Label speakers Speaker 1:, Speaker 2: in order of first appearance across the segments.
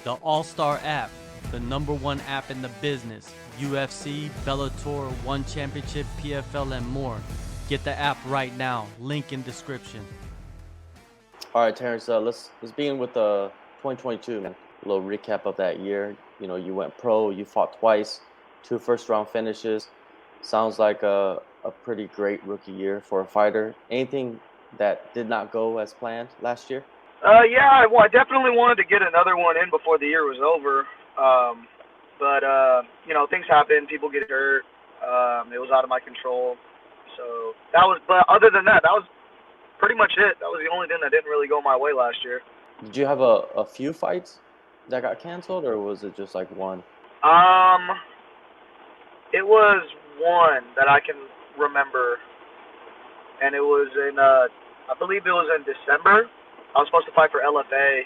Speaker 1: The AllStar app, the #1 app in the business. UFC, Bellator, One Championship, PFL, and more. Get the app right now. Link in description.
Speaker 2: All right, Terrance, let's begin with 2022, man. A little recap of that year. You know, you went pro, you fought twice, 2 first-round finishes. Sounds like a pretty great rookie year for a fighter. Anything that did not go as planned last year?
Speaker 3: I definitely wanted to get another one in before the year was over. But things happen. People get hurt. It was out of my control. So but other than that, that was pretty much it. That was the only thing that didn't really go my way last year.
Speaker 2: Did you have a few fights that got canceled, or was it just like one?
Speaker 3: It was one that I can remember, and it was in, I believe it was in December. I was supposed to fight for LFA,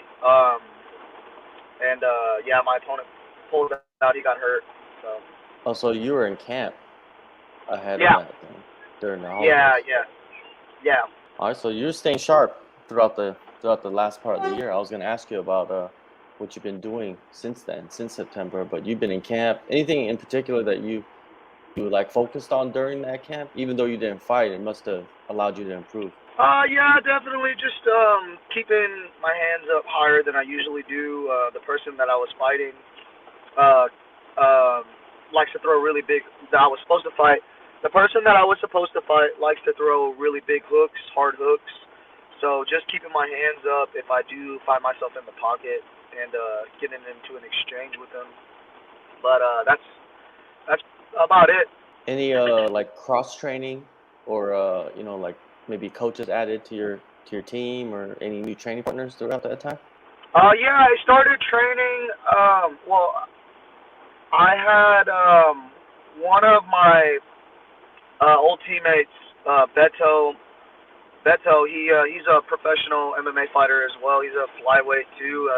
Speaker 3: my opponent pulled out. He got hurt. So.
Speaker 2: Oh, so you were in camp ahead
Speaker 3: Yeah.
Speaker 2: of that thing during the holidays.
Speaker 3: Yeah.
Speaker 2: All right, so you're staying sharp throughout the last part of the year. I was going to ask you about what you've been doing since then, since September, but you've been in camp. Anything in particular that you like focused on during that camp? Even though you didn't fight, it must have allowed you to improve.
Speaker 3: Yeah, definitely. Just keeping my hands up higher than I usually do. The person that I was fighting likes to throw really big. That I was supposed to fight. The person that I was supposed to fight likes to throw really big hooks, hard hooks. So just keeping my hands up if I do find myself in the pocket and getting into an exchange with them. But that's about it.
Speaker 2: Any like cross training or like maybe coaches added to your team or any new training partners throughout that time?
Speaker 3: I started training. I had one of my old teammates, Beto. He's a professional MMA fighter as well. He's a flyweight too.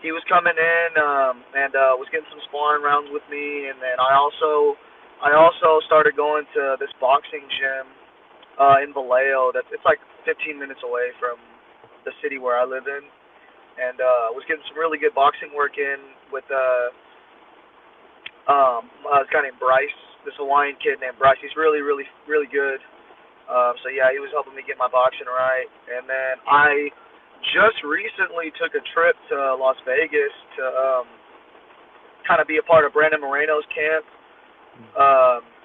Speaker 3: He was coming in and was getting some sparring rounds with me, and then I also started going to this boxing gym in Vallejo. It's like 15 minutes away from the city where I live in, and was getting some really good boxing work in with this guy named Bryce, this Hawaiian kid named Bryce. He's really, really, really good. He was helping me get my boxing right. And then I just recently took a trip to Las Vegas to kind of be a part of Brandon Moreno's camp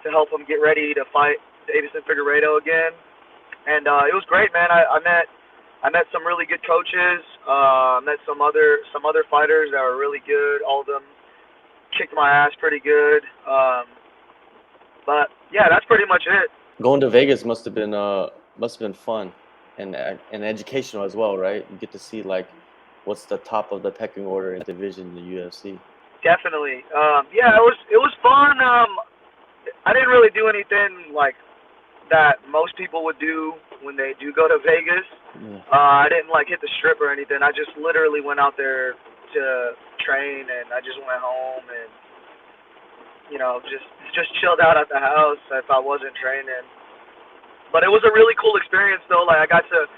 Speaker 3: to help him get ready to fight Davison Figueiredo again. And it was great, man. I met some really good coaches. Met some other fighters that were really good. All of them kicked my ass pretty good. But yeah, that's pretty much it.
Speaker 2: Going to Vegas must have been fun and educational as well, right? You get to see like what's the top of the pecking order in the division in the UFC.
Speaker 3: Definitely. It was fun. I didn't really do anything like that most people would do when they do go to Vegas.
Speaker 2: Yeah.
Speaker 3: I didn't like hit the strip or anything. I just literally went out there to train, and I just went home and just chilled out at the house if I wasn't training. But it was a really cool experience though. Like I got to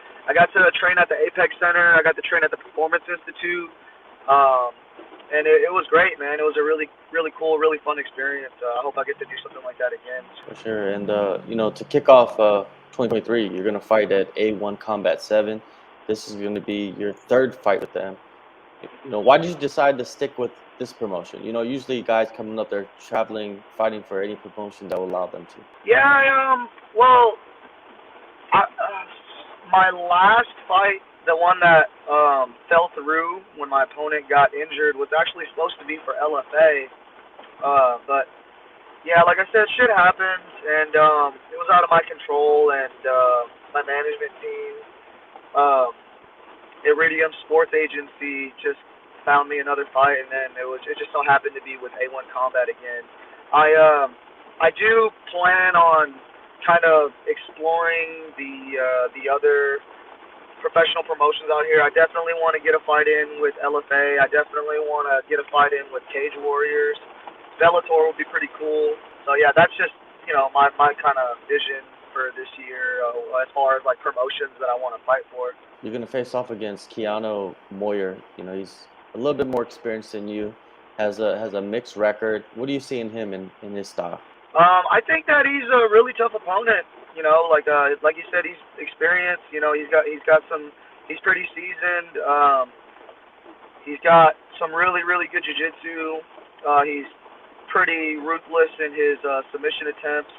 Speaker 3: train at the Apex Center. I got to train at the Performance Institute. And it was great, man. It was a really, really cool, really fun experience. I hope I get to do something like that again.
Speaker 2: For sure. And to kick off 2023, you're gonna fight at A1 Combat 7. This is gonna be your third fight with them. Why did you decide to stick with this promotion? Usually guys coming up, they're traveling, fighting for any promotion that will allow them to.
Speaker 3: My last fight, the one that fell through when my opponent got injured, was actually supposed to be for LFA. But yeah, like I said, shit happens, and it was out of my control, and my management team, Iridium Sports Agency, just found me another fight, and then it just so happened to be with A1 Combat again. I do plan on kind of exploring the other professional promotions out here. I definitely want to get a fight in with LFA. I definitely want to get a fight in with Cage Warriors. Bellator would be pretty cool. So yeah, that's just my kind of vision for this year as far as like promotions that I want to fight for.
Speaker 2: You're gonna face off against Keaneo Moyer. He's a little bit more experience than you, has a mixed record. What do you see in him in his style?
Speaker 3: I think that he's a really tough opponent. You know, like you said, he's experienced. You know, he's got some. He's pretty seasoned. He's got some really good jiu-jitsu. He's pretty ruthless in his submission attempts.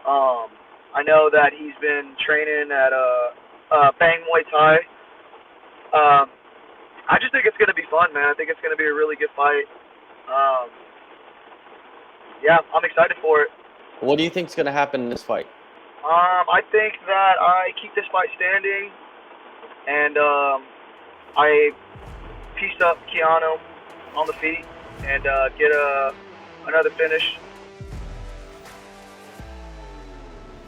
Speaker 3: I know that he's been training at Bang Muay Thai. I just think it's going to be fun, man. I think it's going to be a really good fight. Yeah, I'm excited for it.
Speaker 2: What do you think is going to happen in this fight?
Speaker 3: I think that I keep this fight standing, and I piece up Keaneo on the feet and get another finish.